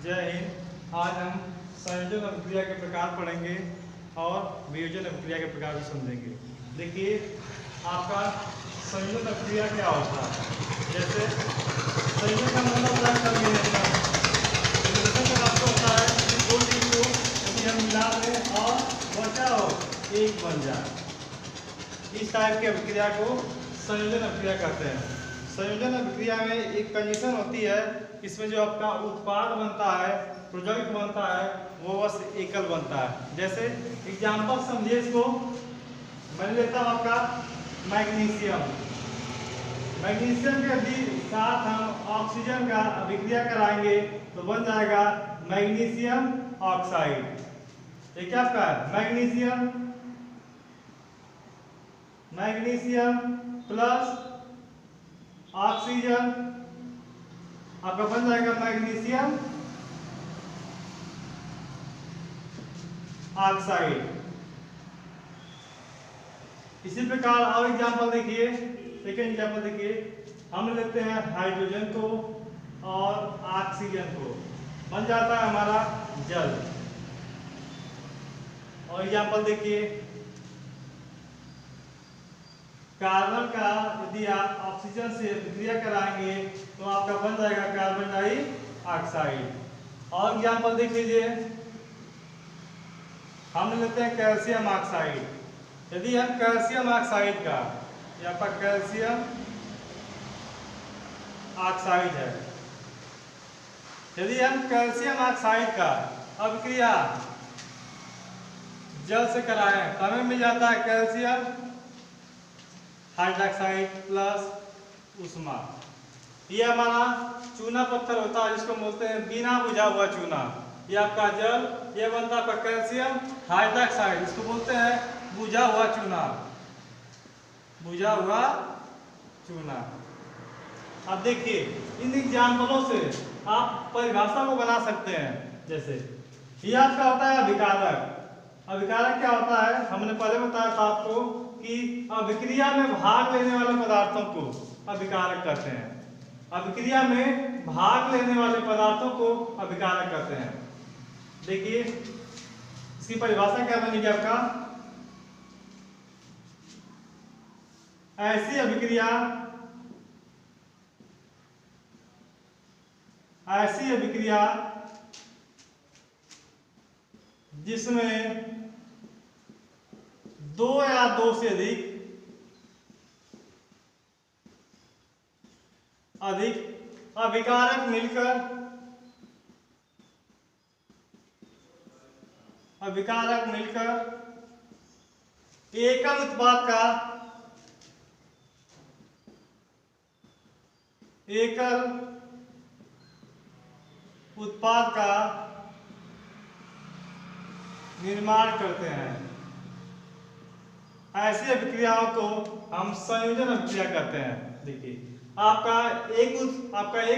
जय हिंद। आज हम संयोजन अभिक्रिया के प्रकार पढ़ेंगे और वियोजन अभिक्रिया के प्रकार भी समझेंगे। देखिए, आपका संयोजन अभिक्रिया क्या होता है। जैसे संयोजन का मतलब होता है कॉम्बिनेशन। कॉम्बिनेशन का मतलब होता है कि दो चीज को यदि हम मिला दें और वह क्या हो, एक बन जाए। इस टाइप की अभिक्रिया को संयोजन अभिक्रिया कहते हैं। संयोजन अभिक्रिया में एक कंडीशन होती है, इसमें जो आपका उत्पाद बनता है, प्रोडक्ट बनता है, वो बस एकल बनता है। जैसे एग्जांपल समझिए इसको, मैं लेता हूँ आपका मैग्नीशियम। मैग्नीशियम के यदि साथ हम ऑक्सीजन का अभिक्रिया कराएंगे तो बन जाएगा मैग्नीशियम ऑक्साइड। ये क्या आपका है, मैग्नीशियम प्लस ऑक्सीजन आपका बन जाएगा मैग्नीशियम ऑक्साइड। इसी प्रकार और एग्जांपल देखिए, सेकेंड एग्जांपल देखिए, हम लेते हैं हाइड्रोजन को और ऑक्सीजन को, बन जाता है हमारा जल। और एग्जांपल देखिए, कार्बन का यदि आप ऑक्सीजन से अभिक्रिया कराएंगे तो आपका बन जाएगा कार्बन डाइऑक्साइड। और एग्जांपल देख लीजिए, हम लेते हैं कैल्शियम ऑक्साइड। यदि हम कैल्शियम ऑक्साइड का, ये आपका कैल्शियम ऑक्साइड है, यदि हम कैल्शियम ऑक्साइड का अभिक्रिया जल से कराएं तो हमें मिल जाता है कैल्शियम हाइड्रोक्साइड प्लस ऊष्मा। ये हमारा चूना पत्थर होता है जिसको बोलते हैं बिना बुझा हुआ चूना। ये आपका जल, ये बनता है आपका कैल्शियम हाइड्रोक्साइड, इसको बोलते हैं बुझा हुआ चूना, बुझा हुआ चूना। अब देखिए, इन एग्जाम्पलों से आप परिभाषा को बना सकते हैं। जैसे ये आपका होता है अभिकारक। अभिकारक क्या होता है, हमने पहले बताया था आपको कि अभिक्रिया में भाग लेने वाले पदार्थों को अभिकारक कहते हैं। अभिक्रिया में भाग लेने वाले पदार्थों को अभिकारक कहते हैं। देखिए, इसकी परिभाषा क्या बनेगी आपका, ऐसी अभिक्रिया जिसमें दो या दो से अधिक अभिकारक मिलकर एकल उत्पाद का निर्माण करते हैं। ऐसी अभिक्रियाओं को हम संयोजन अभिक्रिया कहते हैं। देखिए, आपका एक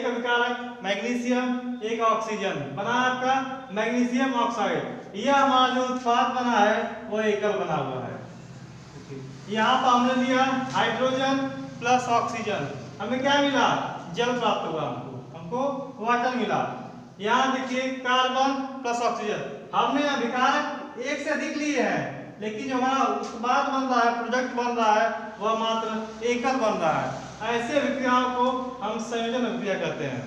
अभिकारक मैग्नीशियम, एक ऑक्सीजन बना आपका मैग्नीशियम ऑक्साइड। यह हमारा जो उत्पाद बना है वो एकल बना हुआ है। यहाँ पर हमने लिया हाइड्रोजन प्लस ऑक्सीजन, हमें क्या मिला, जल प्राप्त हुआ, हमको वाटर मिला। यहाँ देखिए कार्बन प्लस ऑक्सीजन, हमने अभिकारक एक से अधिक लिए हैं, लेकिन जो हमारा उत्पाद बन रहा है, प्रोडक्ट बन रहा है, वह मात्र एकल बन रहा है। ऐसी अभिक्रियाओं को हम संयोजन अभिक्रिया कहते हैं।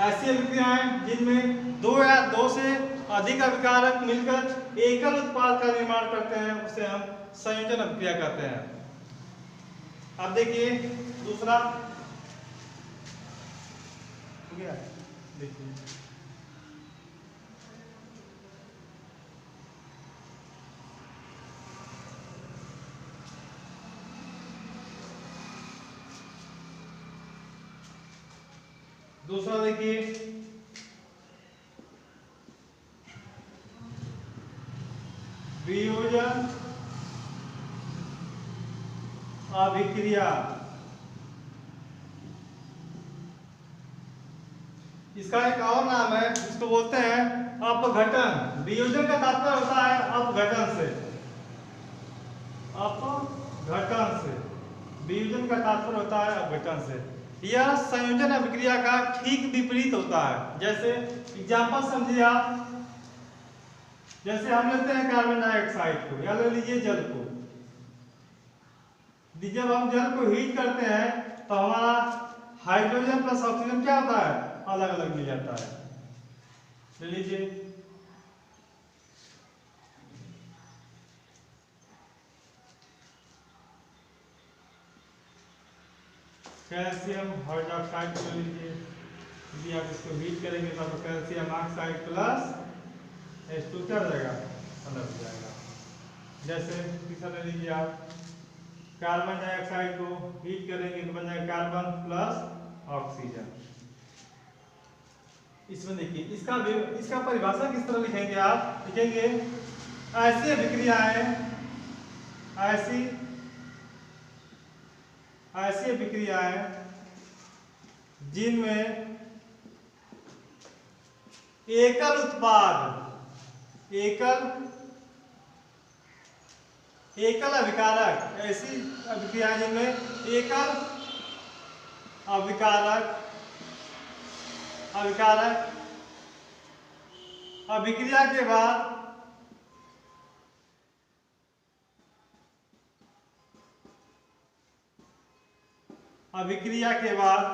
ऐसी अभिक्रियाएं जिनमें दो या दो से अधिक अभिकारक मिलकर एकल उत्पाद का निर्माण करते हैं, उसे हम संयोजन अभिक्रिया कहते हैं। अब देखिए दूसरा, देखिए दूसरा, देखिए वियोजन अभिक्रिया। इसका एक और नाम है, इसको बोलते हैं अपघटन। वियोजन का तात्पर्य होता है अपघटन से, वियोजन का तात्पर्य होता है अपघटन से। यह संयोजन अभिक्रिया का ठीक विपरीत होता है। जैसे एग्जाम्पल समझिए आप, जैसे हम लेते हैं कार्बन डाइऑक्साइड को या ले लीजिए जल को। जब हम जल को हीट करते हैं तो हमारा हाइड्रोजन प्लस ऑक्सीजन क्या होता है, अलग अलग मिल जाता है। ले लीजिए कैल्शियम हाइड्रोक्साइड को ले लीजिए, यदि आप इसको हीट करेंगे तो आपको कैल्शियम ऑक्साइड प्लस H2 क्या हो जाएगा, अलग हो जाएगा। जैसे तीसरा ले लीजिए आप, कार्बन डाइऑक्साइड को हीट करेंगे तो बन जाएगा कार्बन प्लस ऑक्सीजन। इसमें देखिए इसका परिभाषा किस तरह लिखेंगे आप, लिखेंगे ऐसी अभिक्रियाएं ऐसी अभिक्रियाएं जिनमें एकल अभिकारक, ऐसी अभिक्रियाएं जिनमें एकल अभिकारक अभिक्रिया के बाद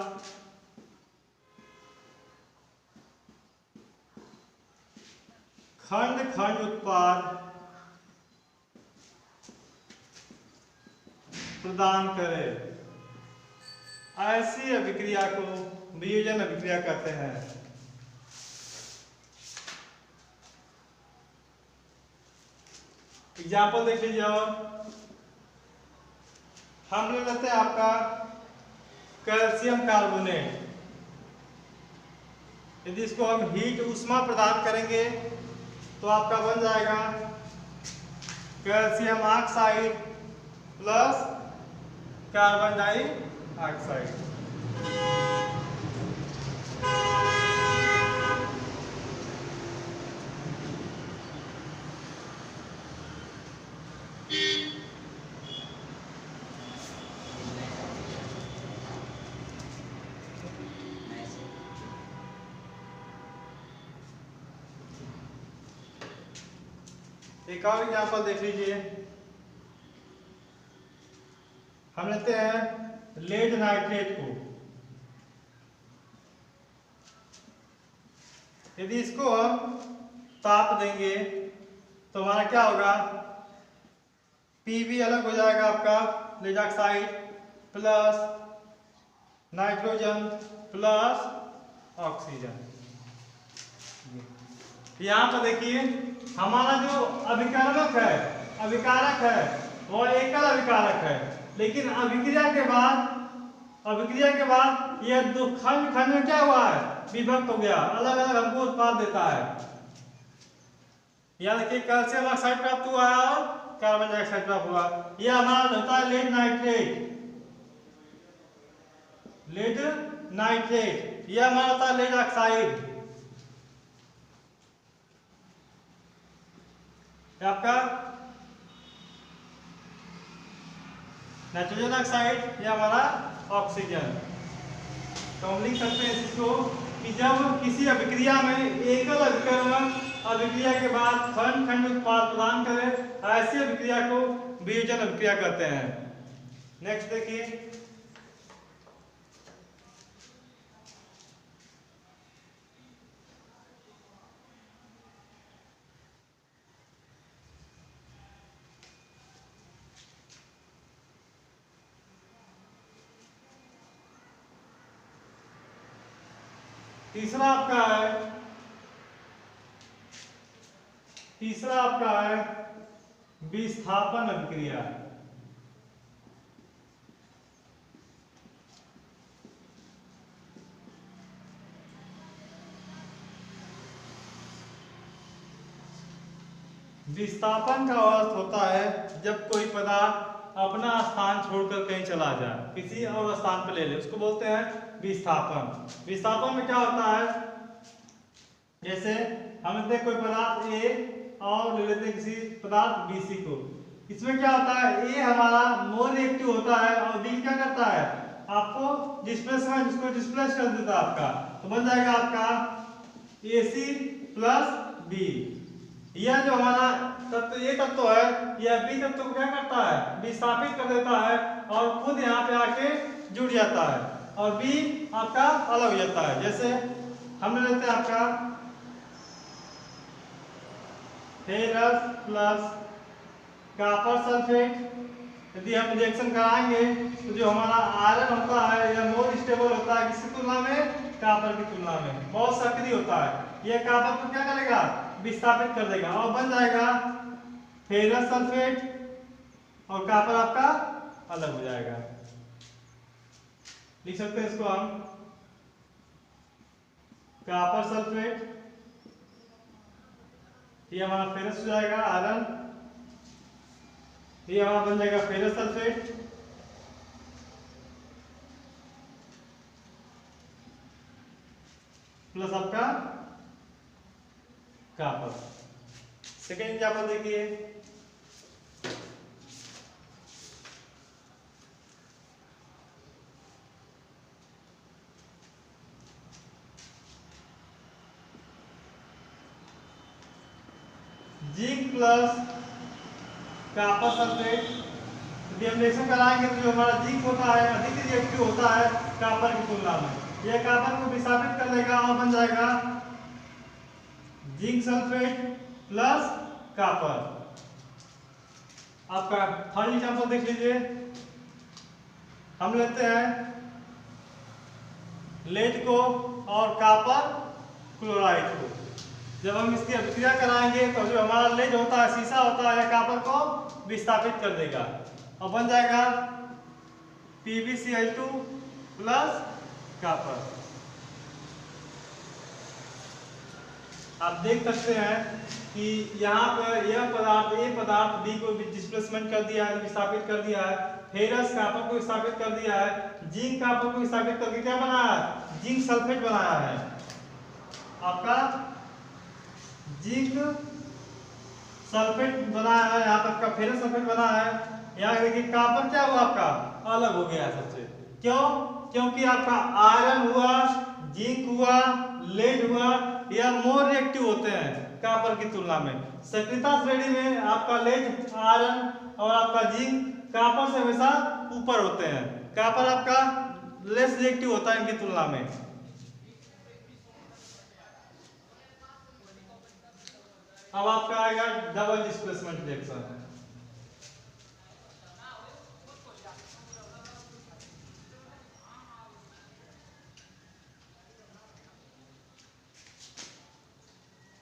खंड उत्पाद प्रदान करे, ऐसी अभिक्रिया को वियोजन अभिक्रिया कहते हैं। एग्जाम्पल देख लीजिए, और हम ले लेते हैं आपका कैल्शियम कार्बोनेट। यदि इसको हम हीट उष्मा प्रदान करेंगे तो आपका बन जाएगा calcium oxide plus carbon dioxide. एक और एग्जाम्पल देख लीजिए, हम लेते हैं लेड नाइट्रेट को। यदि इसको हम ताप देंगे तो हमारा क्या होगा, Pb अलग हो जाएगा आपका lead oxide plus nitrogen plus oxygen. यहाँ पर देखिए हमारा जो अभिकारक है वो एकल अभिकारक है, लेकिन अभिक्रिया के बाद यह दो खंड में क्या हुआ है, विभक्त हो गया, अलग अलग हमको उत्पाद देता है। यहाँ देखिए कैल्शियम ऑक्साइड प्राप्त हुआ है और कार्बन डाइऑक्साइड प्राप्त हुआ। यह हमारा होता है लेड नाइट्रेट, यह हमारा होता है लेड ऑक्साइड। आपका नाइट्रोजन ऑक्साइड या हमारा ऑक्सीजन। तो हम लिख सकते हैं इसको कि जब किसी अभिक्रिया में एकल अभिकरण अभिक्रिया के बाद खंड उत्पाद प्रदान करे, ऐसी अभिक्रिया को वियोजन अभिक्रिया कहते हैं। नेक्स्ट देखिए, तीसरा आपका है विस्थापन अभिक्रिया। विस्थापन का अर्थ होता है जब कोई पदार्थ अपना स्थान छोड़कर कहीं चला जाए, किसी और स्थान पर ले ले, उसको बोलते हैं विस्थापन। विस्थापन में क्या होता है, जैसे हम लेते हैं कोई पदार्थ A और ले लेते हैं किसी पदार्थ BC को। इसमें क्या होता है, A हमारा मोल रिएक्टिव होता है और B क्या करता है, आपको डिस्प्लेसमेंट इसको डिस्प्लेस कर देता है आपका, तो बन जाएगा आपका AC प्लस B। यह जो हमारा तत्व ये तत्व है, यह B तत्व को क्या करता है, विस्थापित कर देता है और खुद यहाँ पे आके जुड़ जाता है और B आपका अलग हो जाता है। जैसे हम लेते हैं आपका फेरस प्लस कॉपर सल्फेट। यदि हम रिएक्शन कराएंगे तो जो हमारा आयरन होता है यह मोर स्टेबल होता है किसकी तुलना में, कॉपर की तुलना में बहुत सक्रिय होता है। यह कॉपर को क्या करेगा, विस्थापित कर देगा और बन जाएगा फेरस सल्फेट और कॉपर आपका अलग हो जाएगा। लिख सकते हैं इसको हम कॉपर सल्फेट, ये हमारा फेरस हो जाएगा आयरन, ये हमारा बन जाएगा फेरस सल्फेट प्लस आपका कॉपर। सेकेंड एग्जाम्पल देखिए, जिंक प्लस कॉपर सल्फेट। यदि हम रिएक्शन कराएंगे तो जो हमारा जिंक होता है अधिक रिएक्टिव होता है कॉपर की तुलना में, यह कॉपर को विस्थापित कर देगा और बन जाएगा जिंक सल्फेट प्लस कॉपर। आपका थर्ड एग्जाम्पल देख लीजिए, हम लेते हैं लेड को और कॉपर क्लोराइड को। जब हम इसकी अभिक्रिया कराएंगे तो जो हमारा लेड होता है शीशा होता है कॉपर को विस्थापित कर देगा और बन जाएगा PbCl2 प्लस कॉपर। आप देख सकते हैं कि यहाँ पर यह पदार्थ A पदार्थ B को डिस्प्लेसमेंट कर दिया है, विस्थापित कर दिया है, फेरस कॉपर को विस्थापित कर दिया है, जिंक कॉपर को विस्थापित करके क्या बनाया है, जिंक सल्फेट बनाया है। आपका जिंक सल्फेट बनाया है, यहाँ पर आपका फेरस सल्फेट बना है। यहाँ देखिए कॉपर क्या हुआ आपका अलग हो गया सबसे, क्यों, क्योंकि आपका आयरन हुआ, जिंक हुआ, लेड हुआ, यह मोर रिएक्टिव होते हैं कॉपर की तुलना में। सक्रियता श्रेणी में आपका लेड, आयरन और आपका जिंक कॉपर से हमेशा ऊपर होते हैं, कॉपर आपका लेस रिएक्टिव होता है इनकी तुलना में। अब आपका आएगा डबल डिस्प्लेसमेंट रिएक्शन।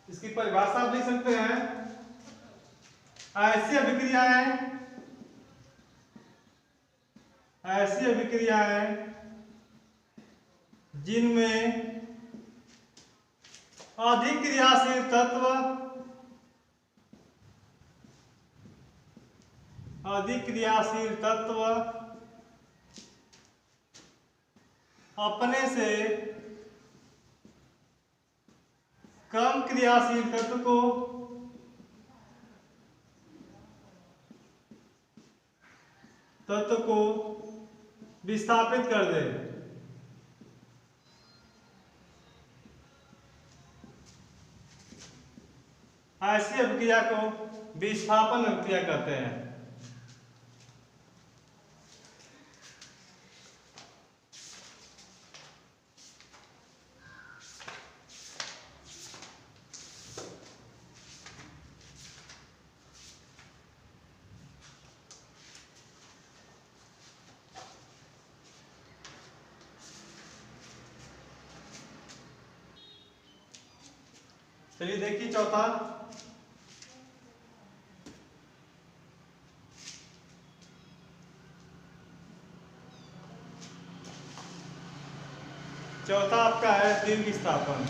इसकी परिभाषा आप लिख सकते हैं, ऐसी अभिक्रियाएं जिनमें अधिक क्रियाशील तत्व अपने से कम क्रियाशील तत्व को विस्थापित कर दे। ऐसी अभिक्रिया को विस्थापन अभिक्रिया कहते हैं। चलिए देखिए चौथा, आपका है द्विविस्थापन।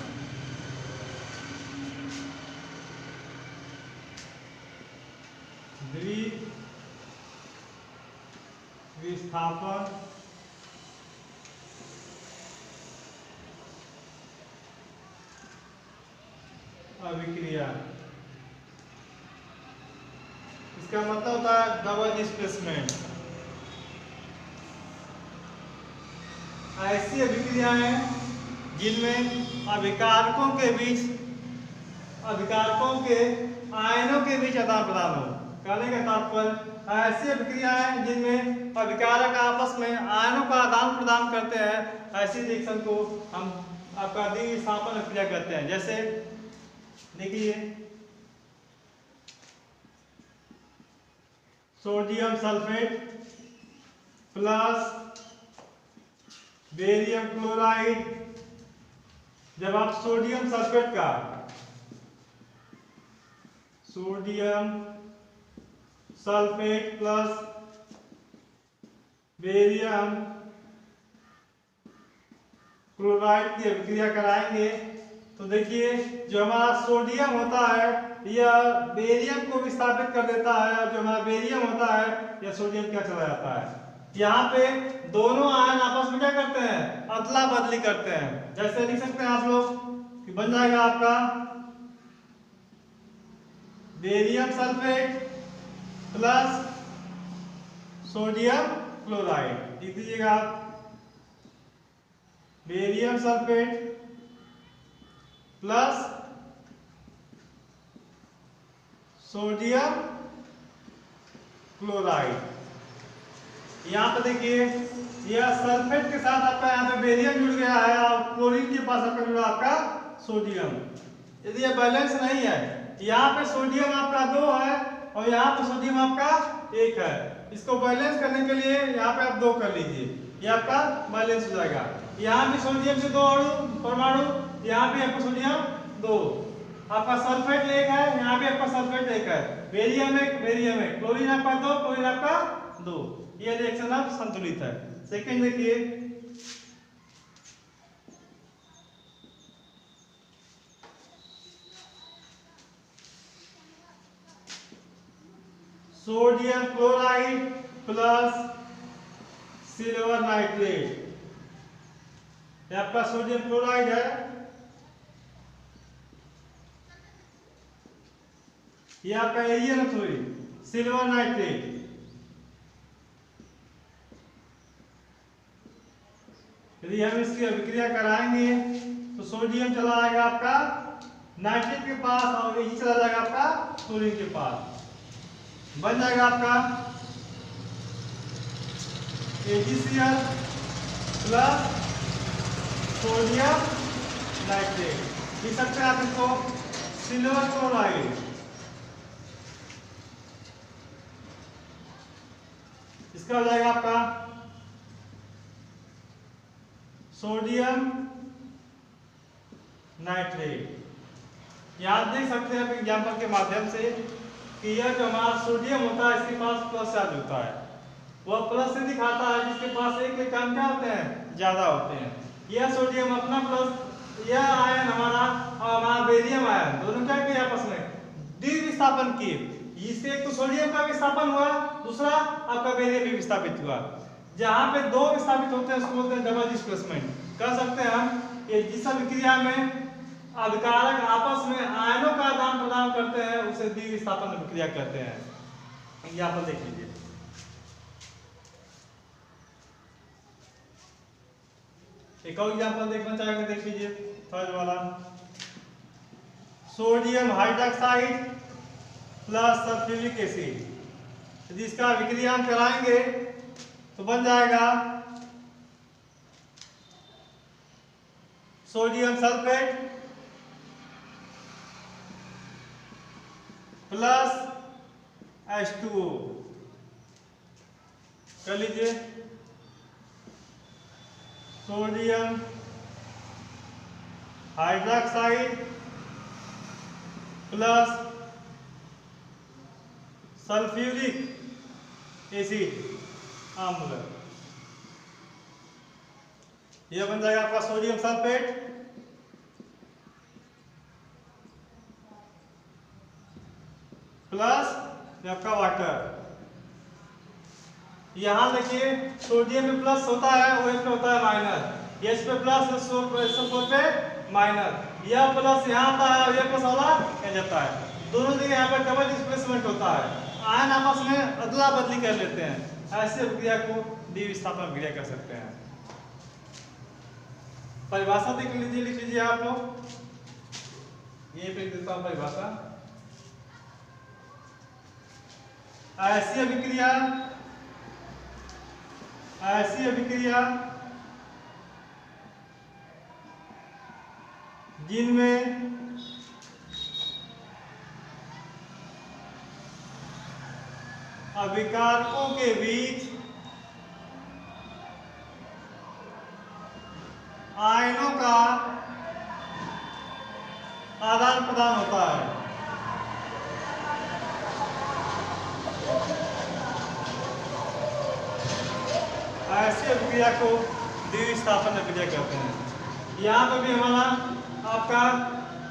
द्विविस्थापन अभिक्रिया, इसका मतलब होता है डबल डिस्प्लेसमेंट। ऐसी अभिक्रियाएं जिनमें अभिकारकों के आयनों के बीच आदान प्रदान हो। कहने का तात्पर्य ऐसी अभिक्रियाएं जिनमें अभिकारक आपस में आयनों का आदान प्रदान करते हैं, ऐसी रिएक्शन को हम आपका द्विविस्थापन अभिक्रिया कहते हैं। जैसे देखिए sodium sulphate plus barium chloride. जब आप सोडियम सल्फेट का sodium sulphate plus barium chloride की अभिक्रिया कराएंगे तो देखिए जो हमारा सोडियम होता है यह बेरियम को विस्थापित कर देता है, और जो हमारा बेरियम होता है यह सोडियम क्या चला जाता है। यहाँ पे दोनों आयन आपस में क्या करते हैं, अदला बदली करते हैं। जैसे लिख सकते हैं आप लोग कि बन जाएगा आपका barium sulphate plus sodium chloride. लिख दीजिएगा आप barium sulphate plus sodium chloride. यहाँ पे देखिए यह सल्फेट के साथ आपका यहाँ पे बेरियम जुड़ गया है और क्लोरीन के पास आपका जुड़ा आपका सोडियम। यदि यह बैलेंस नहीं है, यहाँ पे सोडियम आपका 2 है और यहाँ पे सोडियम आपका 1 है, इसको बैलेंस करने के लिए यहाँ पे आप 2 कर लीजिए, ये आपका बैलेंस हो जाएगा। यहाँ भी सोडियम के 2 परमाणु, यहाँ भी आपका सोडियम 2, आपका सल्फेट 1 है, यहाँ भी आपका सल्फेट 1 है, बेरियम 1, क्लोरीन आपका 2, क्लोरीन आपका 2। ये रिएक्शन अब संतुलित है। सेकेंड देखिए sodium chloride plus silver nitrate. ये आपका सोडियम क्लोराइड है, ये आपका सिल्वर नाइट्रेट। यदि हम इसकी अभिक्रिया कराएंगे तो सोडियम चला आएगा आपका नाइट्रेट के पास और ये चला जाएगा आपका क्लोरीन के पास। बन जाएगा आपका AgCl प्लस सोडियम नाइट्रेट। लिख सकते हैं आप इसको सिल्वर क्लोराइड। इसका हो जाएगा आपका सोडियम नाइट्रेट। यहाँ देख सकते हैं आप एग्जाम्पल के माध्यम से कि यह जो हमारा सोडियम होता है इसके पास प्लस चार्ज होता है, वह प्लस से दिखाता है जिसके पास एक इलेक्ट्रॉन क्या होते हैं, ज्यादा होते हैं। यह सोडियम अपना प्लस, यह आयन हमारा और हमारा बेरियम आयन दोनों क्या किए आपस में द्विविस्थापन किए। इससे एक तो सोडियम का विस्थापन हुआ, दूसरा आपका बेरियम भी विस्थापित हुआ। जहाँ पे 2 विस्थापित होते हैं उसको बोलते हैं डबल डिस्प्लेसमेंट। कह सकते हैं हम कि जिस अभिक्रिया में अभिकारक आपस में आयनों का आदान प्रदान करते हैं उसे द्विविस्थापन अभिक्रिया कहते हैं। यहाँ पर देख लीजिए एक और एग्जाम्पल देखना चाहेंगे, देख लीजिए थर्ड वाला। Sodium hydroxide plus sulphuric acid. यदि इसका अभिक्रिया हम कराएंगे तो बन जाएगा सोडियम सल्फेट प्लस H2O। कर लीजिए sodium hydroxide plus sulphuric acid अम्ल। यह बन जाएगा आपका सोडियम सल्फेट प्लस आपका वाटर। यहाँ देखिए सोडियम में प्लस होता है, OH पे होता है माइनस, H पे प्लस, SO4 पे माइनस। यह प्लस यहाँ आता है और यह प्लस वाला यहाँ जाता है। दोनों जगह यहाँ पर डबल डिस्प्लेसमेंट होता है, आयन आपस में अदला बदली कर लेते हैं। ऐसे अभिक्रिया को द्विविस्थापन अभिक्रिया कर सकते हैं। परिभाषा देख लीजिए, लिख लीजिए आप लोग, ये पे देता हूं परिभाषा। ऐसी अभिक्रिया जिनमें अभिकारकों के बीच आयनों का आदान प्रदान होता है। ऐसी अभिक्रिया को द्विविस्थापन अभिक्रिया कहते हैं। यहाँ पर भी हमारा आपका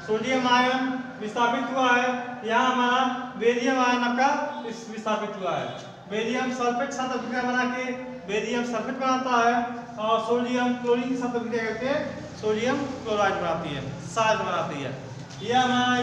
सोडियम आयन विस्थापित हुआ है, यहाँ हमारा बेरियम आयन आपका विस्थापित हुआ है। बेरियम सल्फेट के साथ अभिक्रिया बना के बेरियम सल्फेट बनाता है और सोडियम क्लोरीन के साथ अभिक्रिया करके सोडियम क्लोराइड बनाती है, साल्ट बनाती है। यह हमारा